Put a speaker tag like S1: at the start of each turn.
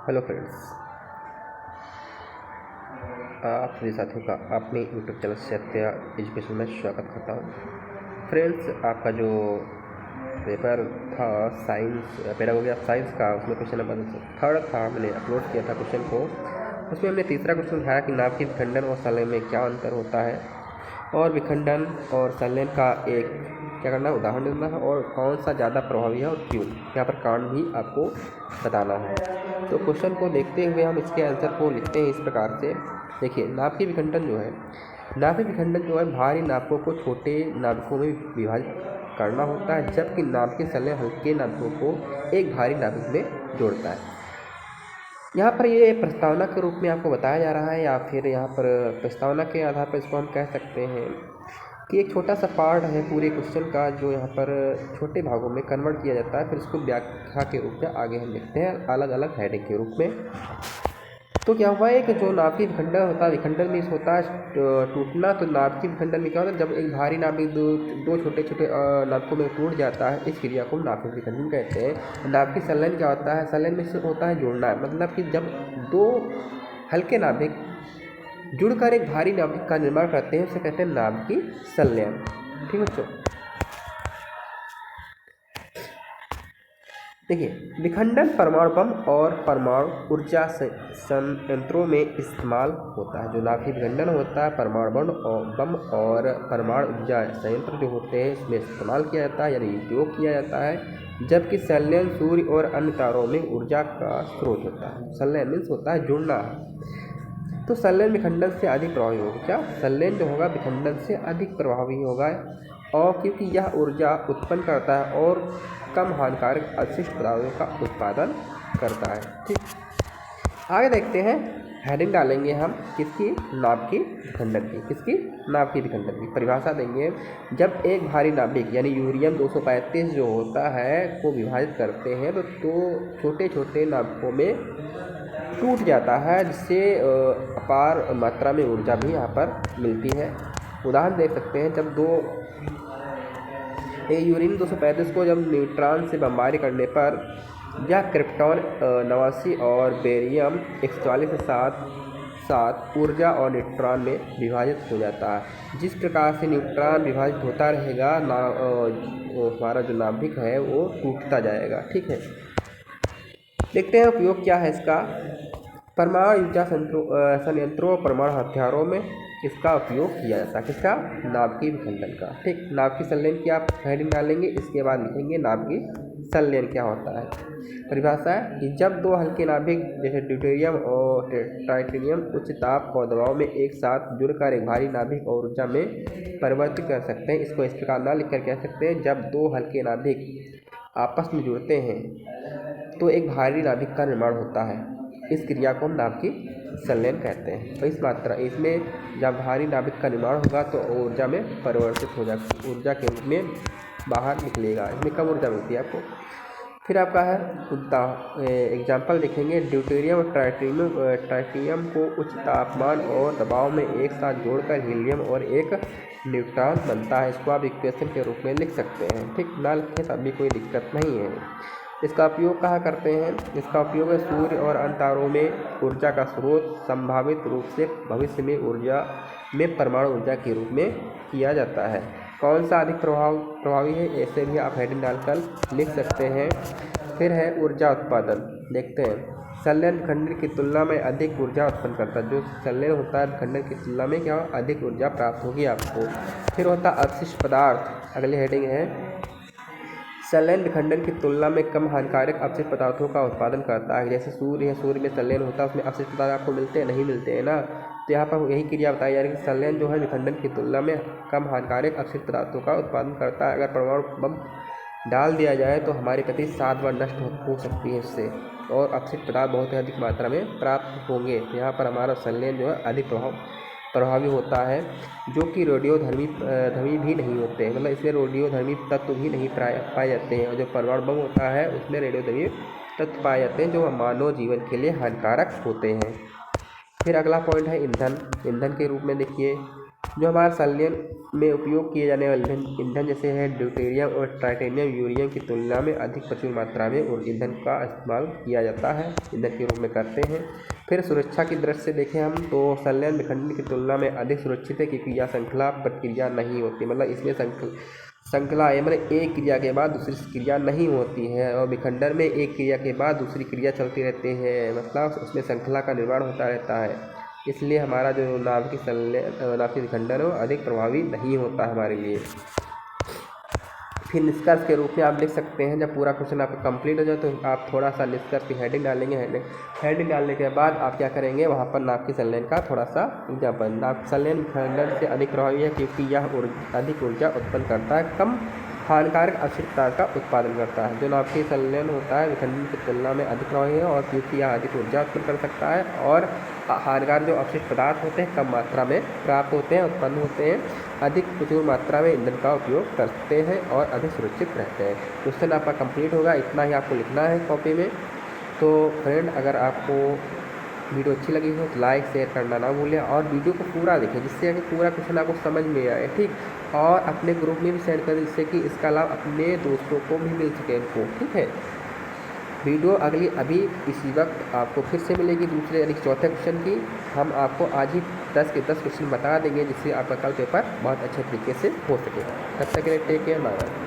S1: Hello friends, आप सभी साथियों का अपने यूट्यूब चैनल सत्या एजुकेशन में स्वागत करता हूँ। फ्रेंड्स, आपका जो पेपर था साइंस पेडागोगी ऑफ साइंस का, उसमें क्वेश्चन नंबर 3 था। मैंने अपलोड किया था क्वेश्चन को। उसमें हमने तीसरा क्वेश्चन उठाया कि नाभिक के विखंडन और संलयन में क्या अंतर होता है, और विखंडन और संलयन का एक क्या करना है, उदाहरण देना है, और कौन सा ज़्यादा प्रभावी है और क्यों। यहाँ पर कारण भी आपको बताना है। तो क्वेश्चन को देखते हुए हम इसके आंसर को लिखते हैं इस प्रकार से। देखिए, नाभिकीय विखंडन जो है, नाभिक विखंडन जो है भारी नाभिकों को छोटे नाभिकों में विभाजित करना होता है, जबकि नाभिकीय संलयन हल्के नाभिकों को एक भारी नाभिक में जोड़ता है। यहाँ पर ये प्रस्तावना के रूप में आपको बताया जा रहा है, या फिर यहाँ पर प्रस्तावना के आधार पर इसको हम कह सकते हैं कि एक छोटा सा पार्ट है पूरे क्वेश्चन का, जो यहाँ पर छोटे भागों में कन्वर्ट किया जाता है, फिर इसको व्याख्या के रूप में आगे हम लिखते हैं अलग अलग हेडिंग के रूप में। तो क्या हुआ है कि जो नाभिकीय विखंडन होता है, विखंडन मीन्स होता है टूटना। तो नाभिकीय विखंडन में क्या होता है, जब एक भारी नाभिक दो छोटे छोटे नाभिकों में टूट जाता है, इस क्रिया को नाभिकीय विखंडन कहते हैं। नाभिकीय संलयन क्या होता है, संलयन में से होता है जोड़ना है, मतलब कि जब दो हल्के नाभिक जुड़कर एक भारी नाभिक का निर्माण करते हैं, उसे कहते हैं नाभिकीय संलयन। ठीक है बच्चों, देखिए, विखंडन परमाणु बम और परमाणु ऊर्जा संयंत्रों में इस्तेमाल होता है। जो नाभिकीय विखंडन होता है, परमाणु बम और परमाणु ऊर्जा संयंत्र जो होते हैं, इसमें इस्तेमाल किया जाता है, यानी उपयोग किया जाता है। जबकि संलयन सूर्य और अन्य तारों में ऊर्जा का स्रोत होता है। संलयन मीन्स होता है जुड़ना। तो संलयन विखंडन से अधिक प्रभावी होगा। क्या संलयन जो होगा विखंडन से अधिक प्रभावी होगा, और क्योंकि यह ऊर्जा उत्पन्न करता है और कम हानिकारक अवशिष्ट पदार्थों का उत्पादन करता है। ठीक, आगे देखते हैं। हेडिंग डालेंगे हम किसकी, नाभिकीय विखंडन की। किसकी, नाभिकीय विखंडन की परिभाषा देंगे। जब एक भारी नाभिक यानी यूरेनियम 235 जो होता है को विभाजित करते हैं, तो छोटे छोटे नाभिकों में टूट जाता है, जिससे अपार मात्रा में ऊर्जा भी यहाँ पर मिलती है। उदाहरण देख सकते हैं, जब यूरेनियम 235 को जब न्यूट्रॉन से बमबारी करने पर यह क्रिप्टॉन 89 और बेरियम 144 के साथ ऊर्जा और न्यूट्रॉन में विभाजित हो जाता है। जिस प्रकार से न्यूट्रॉन विभाजित होता रहेगा, हमारा जो नाभिक है वो टूटता जाएगा। ठीक है, देखते हैं उपयोग क्या है इसका। परमाणु ऊर्जा संयंत्रों, परमाणु हथियारों में इसका उपयोग किया जाता है। किसका, नाभिकीय विखंडन का। ठीक, नाभिकीय संलयन की आप हेडिंग डालेंगे, इसके बाद लिखेंगे नाभिकीय संलयन क्या होता है। परिभाषा है कि जब दो हल्के नाभिक जैसे ड्यूटेरियम और ट्राइटेरियम उच्च ताप और दबाव में एक साथ जुड़कर एक भारी नाभिक और ऊर्जा में परिवर्तित कर सकते हैं। इसको इस प्रकार ना लिखकर कह सकते हैं, जब दो हल्के नाभिक आपस में जुड़ते हैं तो एक भारी नाभिक का निर्माण होता है। इस क्रिया को हम नाभिकीय संलयन कहते हैं। तो इस मात्रा इसमें जब भारी नाभिक का निर्माण होगा तो ऊर्जा में परिवर्तित हो जाएगा, ऊर्जा के रूप में बाहर निकलेगा। इसमें कम ऊर्जा मिलती है आपको। फिर आपका है एग्जाम्पल देखेंगे। ड्यूटेरियम और ट्राइटियम को उच्च तापमान और दबाव में एक साथ जोड़कर हीलियम और एक न्यूट्रॉन बनता है। इसको आप इक्वेशन के रूप में लिख सकते हैं। ठीक, ना लिखें तब भी कोई दिक्कत नहीं है। इसका उपयोग कहाँ करते हैं, इसका उपयोग है सूर्य और अन्य तारों में ऊर्जा का स्रोत संभावित रूप से भविष्य में ऊर्जा में परमाणु ऊर्जा के रूप में किया जाता है। कौन सा अधिक प्रभावी है, ऐसे भी आप हेडिंग डालकर लिख सकते हैं। फिर है ऊर्जा उत्पादन। देखते हैं, संलयन विखंडन की तुलना में अधिक ऊर्जा उत्पन्न करता है। जो संलयन होता है विखंडन की तुलना में क्या अधिक ऊर्जा प्राप्त होगी आपको। फिर होता है अवशिष्ट पदार्थ। अगली हेडिंग है, संलयन विखंडन की तुलना में कम हानिकारक अवशिष्ट पदार्थों का उत्पादन करता है। जैसे सूर्य है, सूर्य में संलयन होता है, उसमें अवशिष्ट पदार्थ आपको मिलते हैं, नहीं मिलते हैं ना। तो यहाँ पर यही क्रिया बताई जा रही है कि संलयन जो है विखंडन की तुलना में कम हानिकारक अवशिष्ट पदार्थों का उत्पादन करता है। अगर परमाणु बम डाल दिया जाए तो हमारी पृथ्वी 7 बार नष्ट हो सकती है इससे, और अवशिष्ट पदार्थ बहुत ही अधिक मात्रा में प्राप्त होंगे। तो यहाँ पर हमारा संलयन जो है अधिक प्रभावी होता है, जो कि रेडियोधर्मी भी नहीं होते हैं। मतलब इसमें रेडियोधर्मी तत्व भी नहीं पाए जाते हैं। और जो परमाणु बम होता है उसमें रेडियोधर्मी तत्व पाए जाते हैं, जो मानव जीवन के लिए हानिकारक होते हैं। फिर अगला पॉइंट है ईंधन। ईंधन के रूप में देखिए, जो हमारे संलयन में उपयोग किए जाने वाले ईंधन जैसे है ड्यूटेरियम और टाइटेनियम यूरेनियम की तुलना में अधिक प्रचुर मात्रा में और ईंधन का इस्तेमाल किया जाता है, ईंधन के रूप में करते हैं। फिर सुरक्षा की दृष्टि से देखें हम तो संलयन विखंडन की तुलना में अधिक सुरक्षित है क्योंकि यह श्रृंखला प्रतिक्रिया नहीं होती, मतलब इसमें श्रृंखला है मतलब एक क्रिया के बाद दूसरी क्रिया नहीं होती है, और विखंडन में एक क्रिया के बाद दूसरी क्रिया चलती रहती है, मतलब उसमें श्रृंखला का निर्माण होता रहता है। इसलिए हमारा जो नाभिक विखंडन है वो अधिक प्रभावी नहीं होता हमारे लिए। फिर निष्कर्ष के रूप में आप लिख सकते हैं, जब पूरा क्वेश्चन आपका कंप्लीट हो जाए तो आप थोड़ा सा निष्कर्ष की हेडिंग डालेंगे। हेडिंग डालने के बाद आप क्या करेंगे, वहाँ पर नाभिक संलयन का थोड़ा सा एग्जाम्पल। नाभिक संलयन विखंडन से अधिक प्रभावी है क्योंकि यह अधिक ऊर्जा उत्पन्न करता है, कम हानिकारक अवशिष्ट तार का उत्पादन करता है। जो नाभिक संलयन होता है विखंडन की तुलना में अधिक प्रभावी है और क्योंकि यह अधिक ऊर्जा उत्पन्न कर सकता है और हानिकारक जो अवशिष्ट पदार्थ होते हैं कम मात्रा में प्राप्त होते हैं, उत्पन्न होते हैं, अधिक प्रचुर मात्रा में ईंधन का उपयोग करते हैं और अधिक सुरक्षित रहते हैं। क्वेश्चन आपका कंप्लीट होगा, इतना ही आपको लिखना है कॉपी में। तो फ्रेंड, अगर आपको वीडियो अच्छी लगी हो तो लाइक शेयर करना ना भूलें और वीडियो को पूरा देखें जिससे कि पूरा क्वेश्चन आपको समझ में आए, ठीक। और अपने ग्रुप में भी सेंड करें जिससे कि इसका लाभ अपने दोस्तों को भी मिल सके इनको, ठीक है। वीडियो अभी इसी वक्त आपको फिर से मिलेगी दूसरे यानी चौथे क्वेश्चन की। हम आपको आज ही 10 के 10 क्वेश्चन बता देंगे जिससे आपका कल पेपर बहुत अच्छे तरीके से हो सके। तब तक के लिए टेक केयर, बाय बाय।